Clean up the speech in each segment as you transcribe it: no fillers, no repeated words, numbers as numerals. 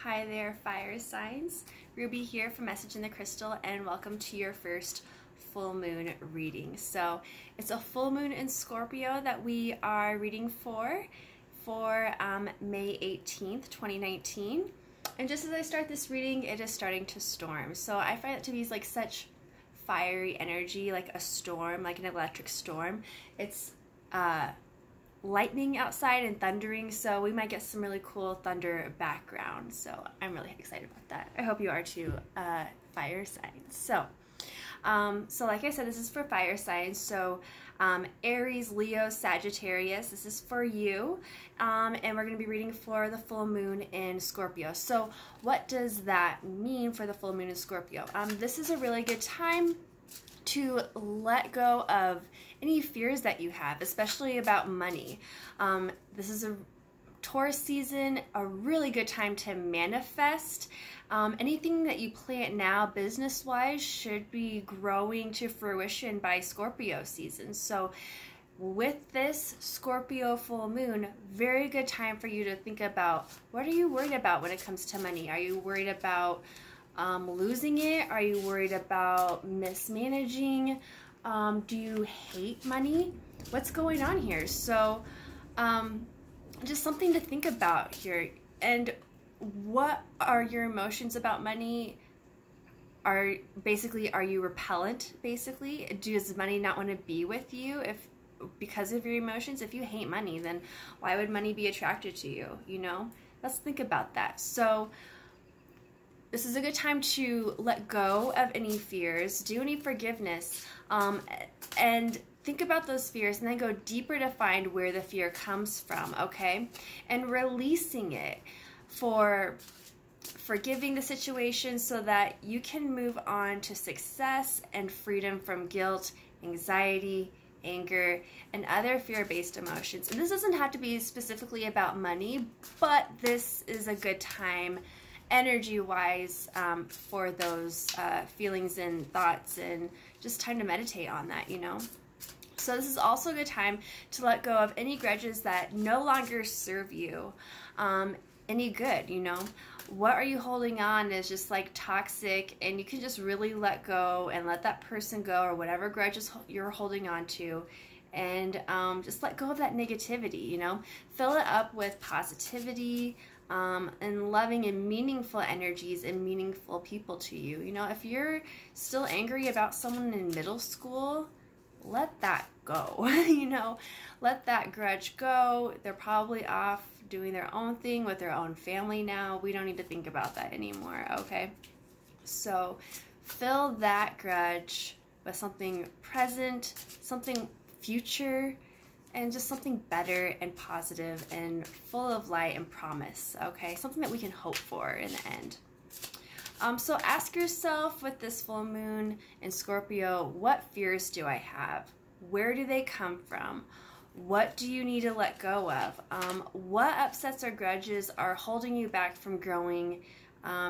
Hi there, fire signs. Ruby here from Message in the Crystal, and welcome to your first full moon reading. So it's a full moon in Scorpio that we are reading for May 18th, 2019. And just as I start this reading, it is starting to storm. So I find it to be like such fiery energy, like a storm, like an electric storm. It's lightning outside and thundering, so we might get some really cool thunder background. So I'm really excited about that. I hope you are too, fire signs. So like I said, this is for fire signs. So Aries, Leo, Sagittarius, this is for you. And we're going to be reading for the full moon in Scorpio. So what does that mean for the full moon in Scorpio? This is a really good time to let go of any fears that you have, especially about money. This is a Taurus season, a really good time to manifest. Anything that you plant now business-wise should be growing to fruition by Scorpio season. So with this Scorpio full moon, very good time for you to think about, what are you worried about when it comes to money? Are you worried about losing it? Are you worried about mismanaging? Do you hate money? What's going on here? So just something to think about here. And what are your emotions about money? Are you repellent, basically? Does money not want to be with you because of your emotions? If you hate money, then why would money be attracted to you? You know, let's think about that. So this is a good time to let go of any fears, do any forgiveness, and think about those fears, and then go deeper to find where the fear comes from, okay? And releasing it, for forgiving the situation so that you can move on to success and freedom from guilt, anxiety, anger, and other fear-based emotions. And this doesn't have to be specifically about money, but this is a good time energy-wise for those feelings and thoughts, and just time to meditate on that, you know? So this is also a good time to let go of any grudges that no longer serve you any good, you know? What are you holding on is just like toxic, and you can just really let go and let that person go, or whatever grudges you're holding on to, and just let go of that negativity, you know? Fill it up with positivity, and loving and meaningful energies and meaningful people to you. You know, if you're still angry about someone in middle school, let that go. You know, let that grudge go. They're probably off doing their own thing with their own family now. We don't need to think about that anymore, okay? So fill that grudge with something present, something future, and just something better and positive and full of light and promise, okay? Something that we can hope for in the end. So ask yourself, with this full moon in Scorpio, what fears do I have? Where do they come from? What do you need to let go of? What upsets or grudges are holding you back from growing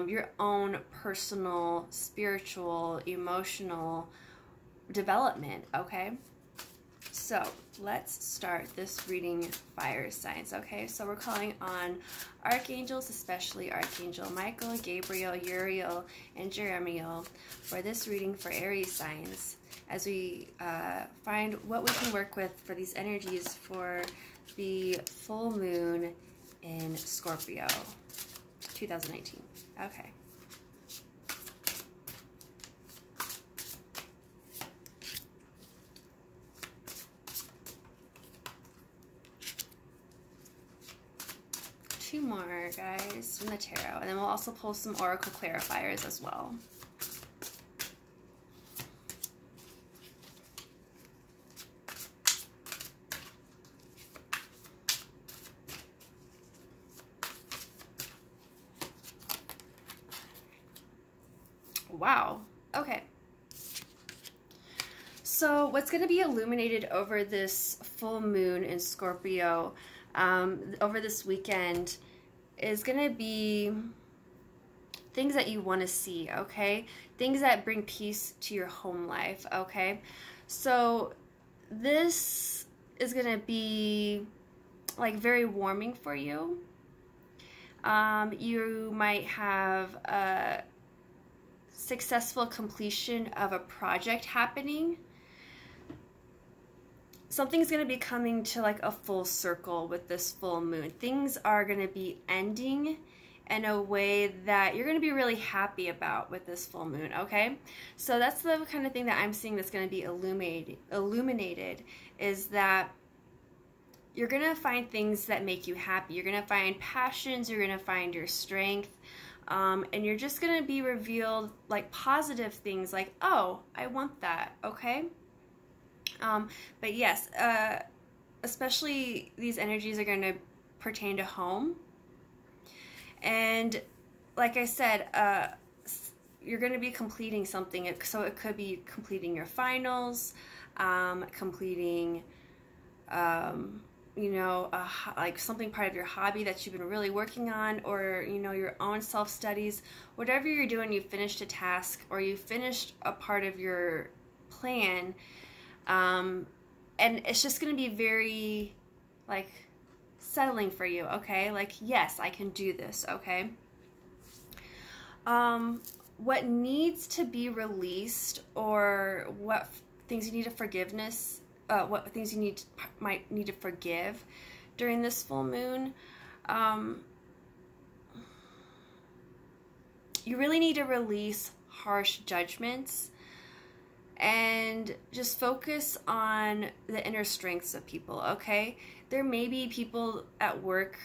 your own personal, spiritual, emotional development, okay? So let's start this reading, fire signs, okay? So we're calling on archangels, especially Archangel Michael, Gabriel, Uriel, and Jeremiel for this reading for Aries signs, as we find what we can work with for these energies for the full moon in Scorpio 2019. Okay. Two more, guys, from the tarot, and then we'll also pull some oracle clarifiers as well. Wow. Okay. So what's going to be illuminated over this full moon in Scorpio over this weekend is going to be things that you want to see, okay? Things that bring peace to your home life, okay? So this is going to be like very warming for you. You might have a successful completion of a project happening. Something's going to be coming to like a full circle with this full moon. Things are going to be ending in a way that you're going to be really happy about with this full moon, okay? So that's the kind of thing that I'm seeing that's going to be illuminated, is that you're going to find things that make you happy. You're going to find passions, you're going to find your strength, and you're just going to be revealed like positive things like, oh, I want that, okay? But yes, especially these energies are going to pertain to home. And like I said, you're going to be completing something. So it could be completing your finals, completing, you know, like something part of your hobby that you've been really working on, or, you know, your own self-studies. Whatever you're doing, you finished a task or you finished a part of your plan. And it's just going to be very, like, settling for you, okay? Like, yes, I can do this, okay? What needs to be released, or what things you need what things you might need to forgive during this full moon, you really need to release harsh judgments and just focus on the inner strengths of people, okay? There may be people at work,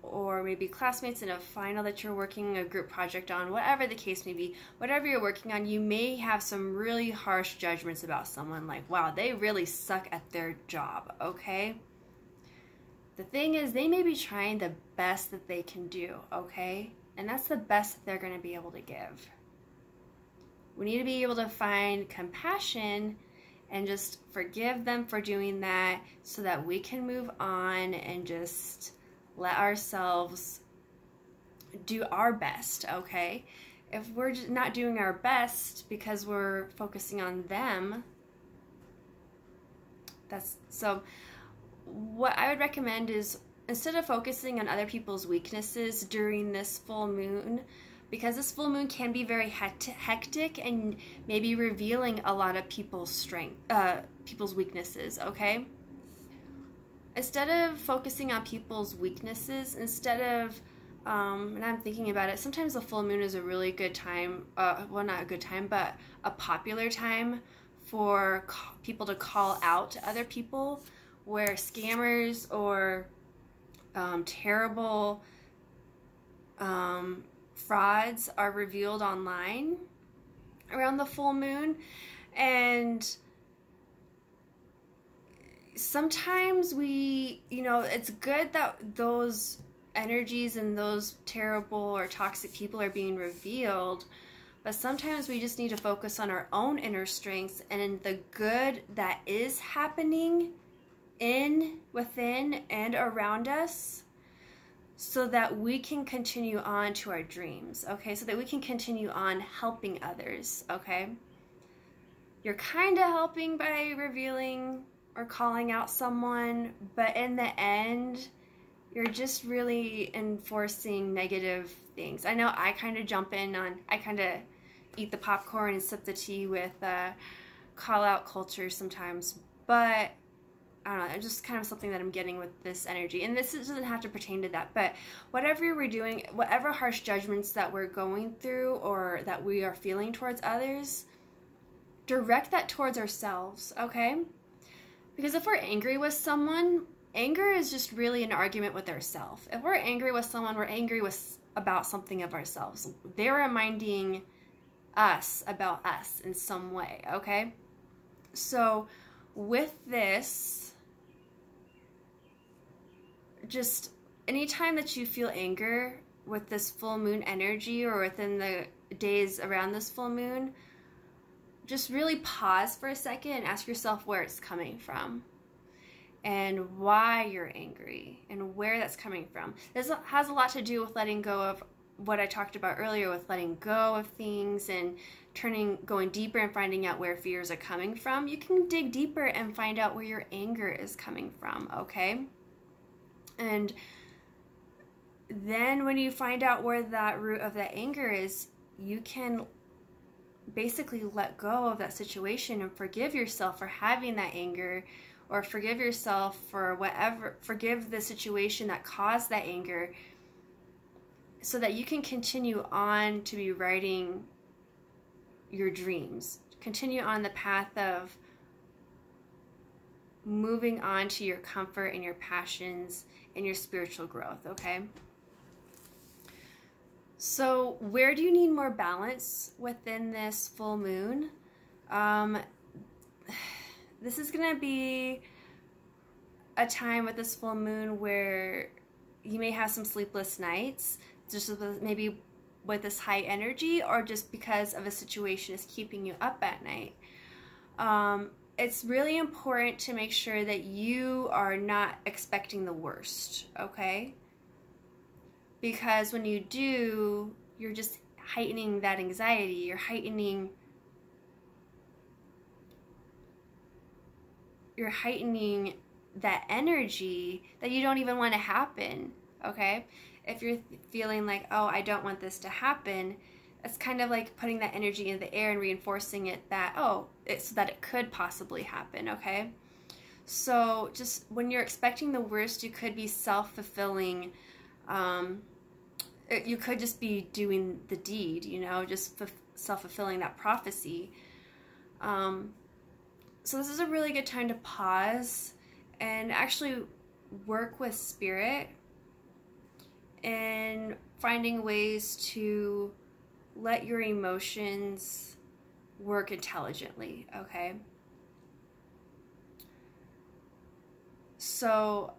or maybe classmates in a final that you're working a group project on, whatever the case may be, whatever you're working on, you may have some really harsh judgments about someone, like, wow, they really suck at their job, okay? The thing is, they may be trying the best that they can do, okay? And that's the best that they're going to be able to give. We need to be able to find compassion and just forgive them for doing that, so that we can move on and just let ourselves do our best, okay? If we're just not doing our best because we're focusing on them, so what I would recommend is, instead of focusing on other people's weaknesses during this full moon, because this full moon can be very hectic and maybe revealing a lot of people's people's weaknesses, okay? Instead of focusing on people's weaknesses, instead of, and I'm thinking about it, sometimes the full moon is a really good time, well, not a good time, but a popular time for people to call out to other people, where scammers or terrible frauds are revealed online around the full moon. And sometimes it's good that those energies and those terrible or toxic people are being revealed, but sometimes we just need to focus on our own inner strengths and the good that is happening within and around us, so that we can continue on to our dreams, okay? So that we can continue on helping others, okay? You're kind of helping by revealing or calling out someone, but in the end, you're just really enforcing negative things. I know I kind of jump in on, I kind of eat the popcorn and sip the tea with call out culture sometimes, but I don't know, it's just kind of something that I'm getting with this energy. And this doesn't have to pertain to that, but whatever we're doing, whatever harsh judgments that we're going through or that we are feeling towards others, direct that towards ourselves, okay? Because if we're angry with someone, anger is just really an argument with ourselves. If we're angry with someone, we're angry about something of ourselves. They're reminding us about us in some way, okay? So with this, just anytime that you feel anger with this full moon energy or within the days around this full moon, just really pause for a second and ask yourself where it's coming from and why you're angry and where that's coming from. This has a lot to do with letting go of what I talked about earlier, with letting go of things and going deeper and finding out where fears are coming from. You can dig deeper and find out where your anger is coming from, okay? And then when you find out where that root of that anger is, you can basically let go of that situation and forgive yourself for having that anger, or forgive yourself for whatever, forgive the situation that caused that anger, so that you can continue on to be writing your dreams, continue on the path of moving on to your comfort and your passions and your spiritual growth, okay? So where do you need more balance within this full moon? This is going to be a time with this full moon where you may have some sleepless nights, just maybe with this high energy, or just because of a situation is keeping you up at night. It's really important to make sure that you are not expecting the worst, okay? Because when you do, you're just heightening that anxiety. You're heightening that energy that you don't even want to happen, okay? If you're feeling like, oh, I don't want this to happen, it's kind of like putting that energy in the air and reinforcing it that, oh, it's so that it could possibly happen, okay? So just when you're expecting the worst, you could be self-fulfilling. You could just be doing the deed, you know, just self-fulfilling that prophecy. So this is a really good time to pause and actually work with spirit and finding ways to let your emotions work intelligently, okay? So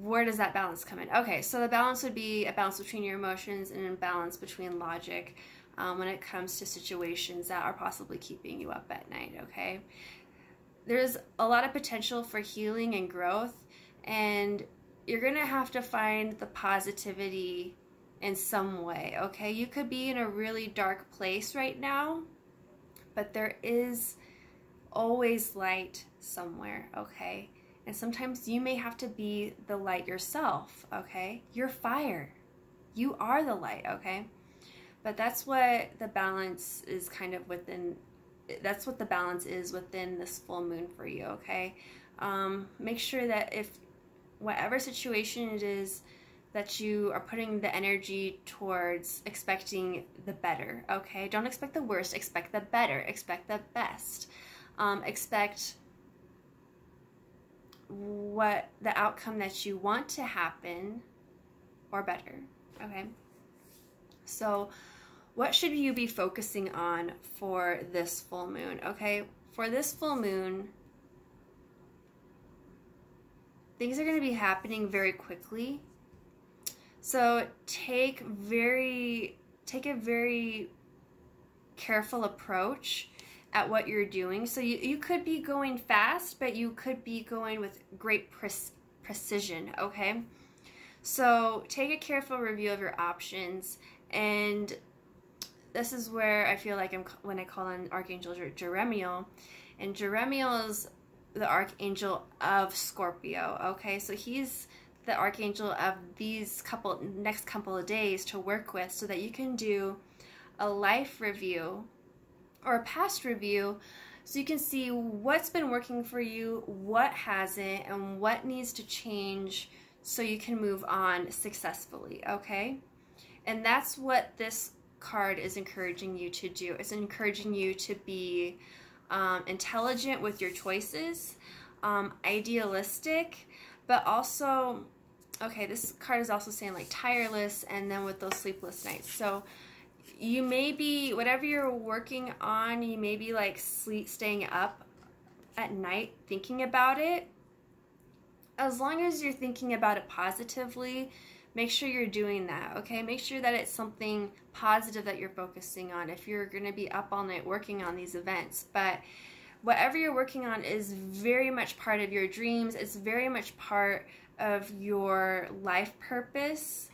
where does that balance come in? Okay, so the balance would be a balance between your emotions and a balance between logic when it comes to situations that are possibly keeping you up at night, okay? There's a lot of potential for healing and growth, and you're going to have to find the positivity in some way, okay? You could be in a really dark place right now, but there is always light somewhere, okay? And sometimes you may have to be the light yourself, okay? You're fire. You are the light, okay? But that's what the balance is kind of within, that's what the balance is within this full moon for you, okay? Make sure that if whatever situation it is that you are putting the energy towards expecting the better, okay? Don't expect the worst, expect the better, expect the best. Expect what the outcome that you want to happen or better, okay? So what should you be focusing on for this full moon, okay? For this full moon, things are going to be happening very quickly. So take a very careful approach at what you're doing. So you could be going fast, but you could be going with great precision, okay? So take a careful review of your options, and this is where I feel like when I call on Archangel Jeremiel, and Jeremiel is the Archangel of Scorpio, okay? So he's the Archangel of these next couple of days to work with, so that you can do a life review or a past review, so you can see what's been working for you, what hasn't, and what needs to change so you can move on successfully, okay? And that's what this card is encouraging you to do. It's encouraging you to be intelligent with your choices, idealistic, but also, okay, this card is also saying like tireless, and then with those sleepless nights. So you may be, whatever you're working on, you may be like staying up at night thinking about it. As long as you're thinking about it positively, make sure you're doing that, okay? Make sure that it's something positive that you're focusing on if you're going to be up all night working on these events. But whatever you're working on is very much part of your dreams. It's very much part of your life purpose.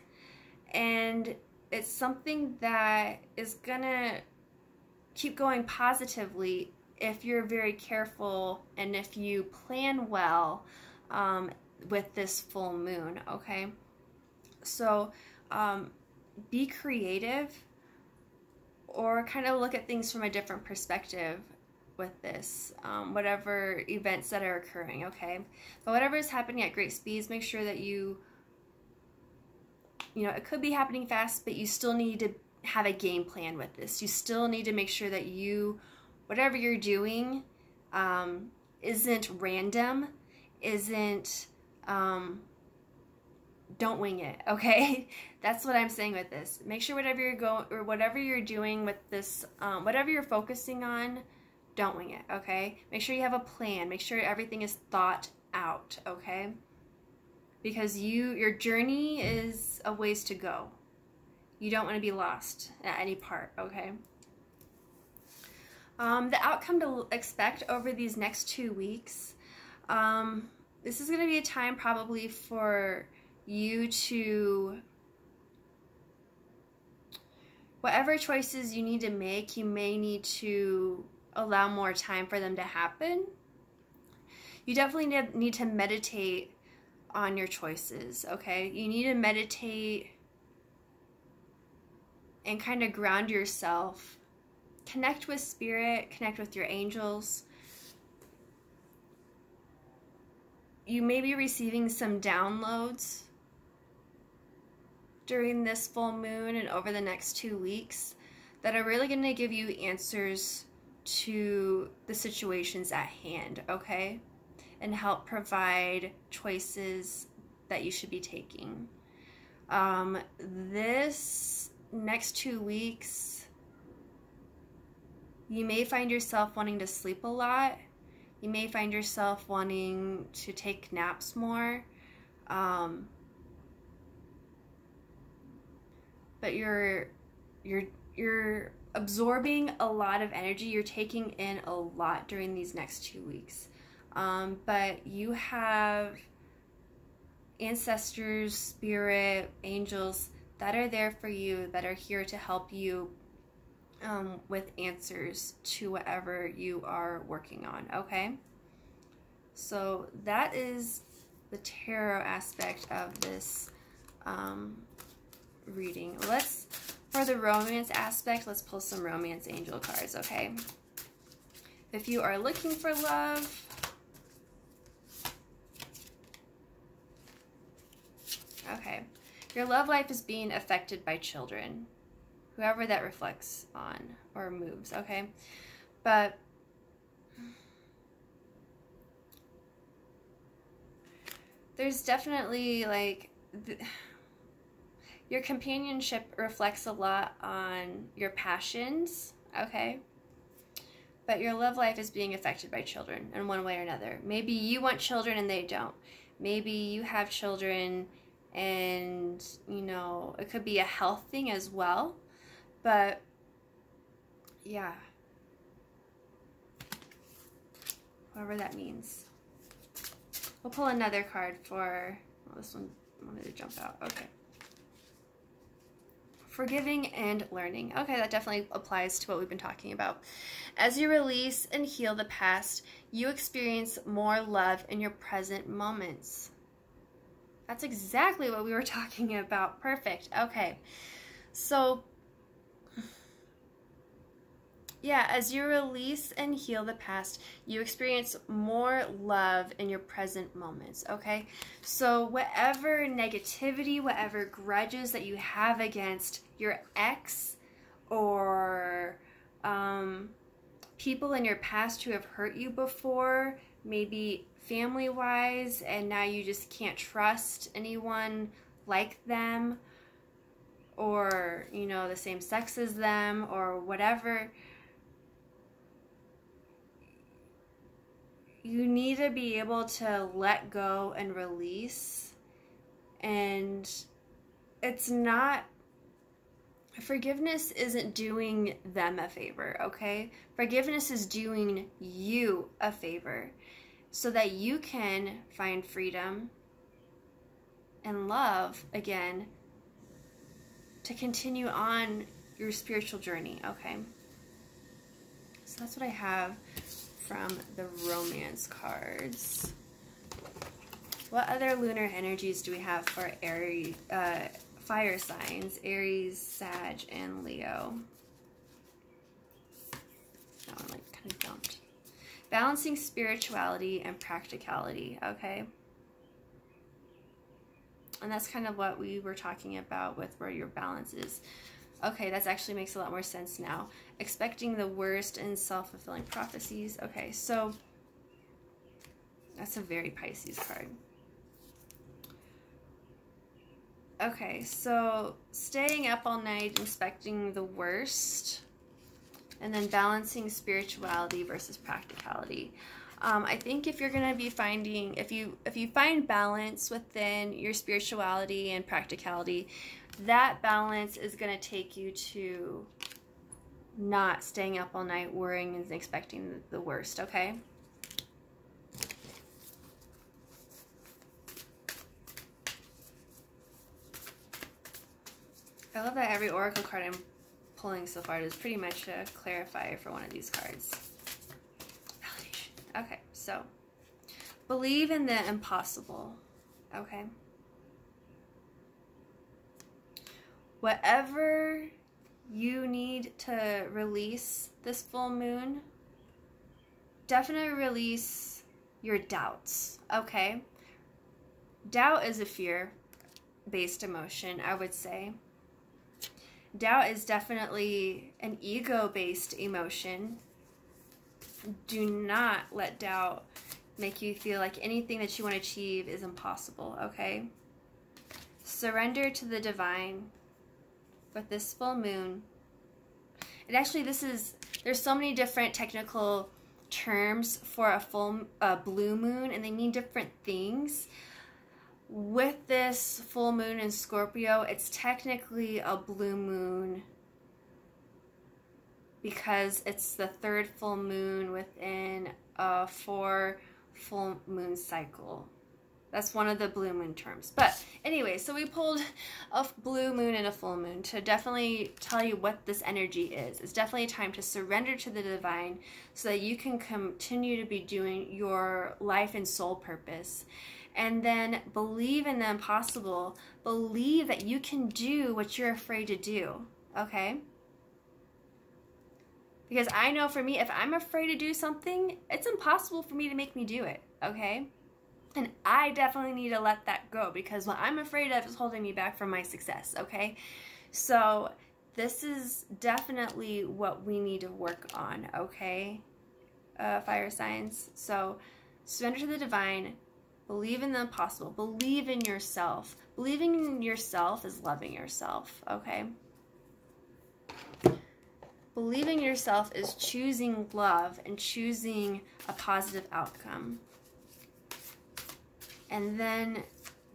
And it's something that is going to keep going positively if you're very careful and if you plan well with this full moon, okay? So be creative, or kind of look at things from a different perspective with this, whatever events that are occurring, okay? But whatever is happening at great speeds, make sure that you know, it could be happening fast, but you still need to have a game plan with this. You still need to make sure that whatever you're doing isn't random, isn't, don't wing it, okay? That's what I'm saying with this. Make sure whatever you're doing with this, whatever you're focusing on, don't wing it, okay? Make sure you have a plan. Make sure everything is thought out, okay? Because your journey is a ways to go. You don't want to be lost at any part, okay? The outcome to expect over these next 2 weeks, this is going to be a time probably for you to, whatever choices you need to make, you may need to allow more time for them to happen. You definitely need to meditate on your choices, okay? You need to meditate and kind of ground yourself. Connect with spirit, connect with your angels. You may be receiving some downloads during this full moon and over the next 2 weeks that are really going to give you answers to the situations at hand, okay? And help provide choices that you should be taking. This next 2 weeks, you may find yourself wanting to sleep a lot. You may find yourself wanting to take naps more. But you're absorbing a lot of energy. You're taking in a lot during these next 2 weeks. But you have ancestors, spirit, angels that are there for you, that are here to help you with answers to whatever you are working on, okay? So that is the tarot aspect of this reading. For the romance aspect, let's pull some romance angel cards, okay? If you are looking for love, okay, your love life is being affected by children, whoever that reflects on or moves, okay? But there's definitely like your companionship reflects a lot on your passions, okay? But your love life is being affected by children in one way or another. Maybe you want children and they don't. Maybe you have children and, you know, it could be a health thing as well. But, yeah. Whatever that means. We'll pull another card for, well, this one wanted to jump out. Okay. Forgiving and learning. Okay, that definitely applies to what we've been talking about. As you release and heal the past, you experience more love in your present moments. That's exactly what we were talking about. Perfect. Okay. So, yeah, as you release and heal the past, you experience more love in your present moments, okay? So whatever negativity, whatever grudges that you have against your ex or people in your past who have hurt you before, maybe family-wise, and now you just can't trust anyone like them or, you know, the same sex as them or whatever, you need to be able to let go and release. And it's not, forgiveness isn't doing them a favor, okay? Forgiveness is doing you a favor so that you can find freedom and love again to continue on your spiritual journey, okay? So that's what I have from the romance cards. What other lunar energies do we have for Aries, fire signs? Aries, Sag, and Leo. That one like kind of jumped. Balancing spirituality and practicality, okay? And that's kind of what we were talking about with where your balance is. Okay, that actually makes a lot more sense now. Expecting the worst and self-fulfilling prophecies. Okay, so that's a very Pisces card. Okay, so staying up all night, expecting the worst, and then balancing spirituality versus practicality. I think if you're going to be finding, if you find balance within your spirituality and practicality, that balance is going to take you to not staying up all night worrying and expecting the worst, okay? I love that every oracle card I'm pulling so far is pretty much a clarifier for one of these cards. Validation. Okay, so believe in the impossible, okay? Whatever you need to release this full moon, definitely release your doubts, okay? Doubt is a fear-based emotion, I would say. Doubt is definitely an ego-based emotion. Do not let doubt make you feel like anything that you want to achieve is impossible, okay? Surrender to the divine with this full moon. And actually, there's so many different technical terms for a blue moon, and they mean different things. With this full moon in Scorpio, it's technically a blue moon because it's the third full moon within a 4 full moon cycle. That's one of the blue moon terms. But anyway, so we pulled a blue moon and a full moon to definitely tell you what this energy is. It's definitely time to surrender to the divine so that you can continue to be doing your life and soul purpose. And then believe in the impossible. Believe that you can do what you're afraid to do, okay? Because I know for me, if I'm afraid to do something, it's impossible for me to make me do it, okay? And I definitely need to let that go because what I'm afraid of is holding me back from my success, okay? So this is definitely what we need to work on, okay? Fire signs. So surrender to the divine. Believe in the impossible. Believe in yourself. Believing in yourself is loving yourself, okay? Believing in yourself is choosing love and choosing a positive outcome. And then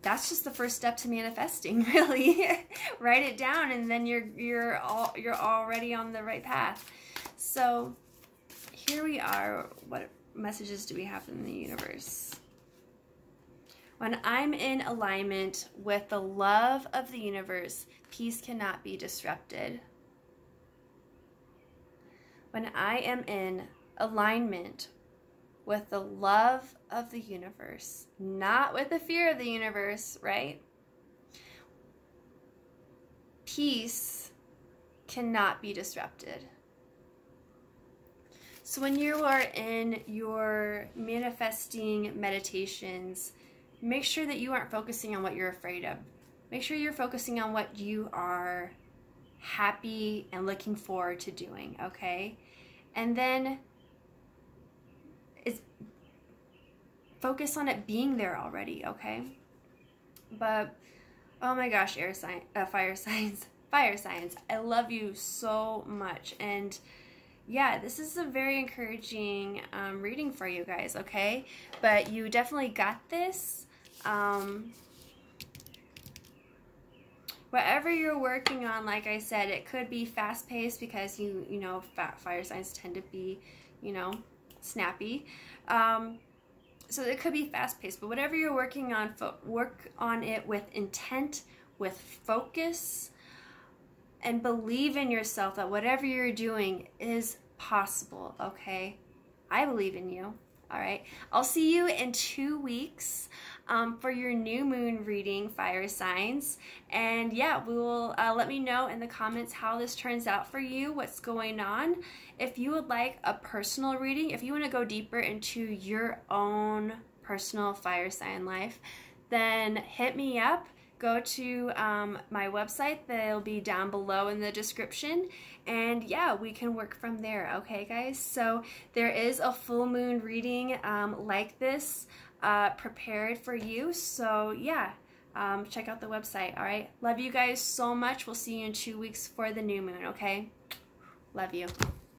that's just the first step to manifesting, really. Write it down and then you're already on the right path. So here we are. What messages do we have from the universe? When I'm in alignment with the love of the universe, peace cannot be disrupted. When I am in alignment with the love of the universe, not with the fear of the universe, right? Peace cannot be disrupted. So when you are in your manifesting meditations, make sure that you aren't focusing on what you're afraid of. Make sure you're focusing on what you are happy and looking forward to doing, okay? And then focus on it being there already, okay? But, oh my gosh, fire signs, I love you so much. And yeah, this is a very encouraging reading for you guys, okay? But you definitely got this. Whatever you're working on, like I said, it could be fast-paced because you know, fire signs tend to be, you know, snappy. So it could be fast-paced, but whatever you're working on, work on it with intent, with focus, and believe in yourself that whatever you're doing is possible, okay? I believe in you, all right? I'll see you in 2 weeks. for your new moon reading, fire signs. And yeah, we will let me know in the comments how this turns out for you, what's going on. If you would like a personal reading, if you want to go deeper into your own personal fire sign life, then hit me up. Go to my website, that'll be down below in the description, and yeah, we can work from there. Okay guys, so there is a full moon reading like this prepared for you, so yeah, check out the website. All right, love you guys so much. We'll see you in 2 weeks for the new moon. Okay, love you.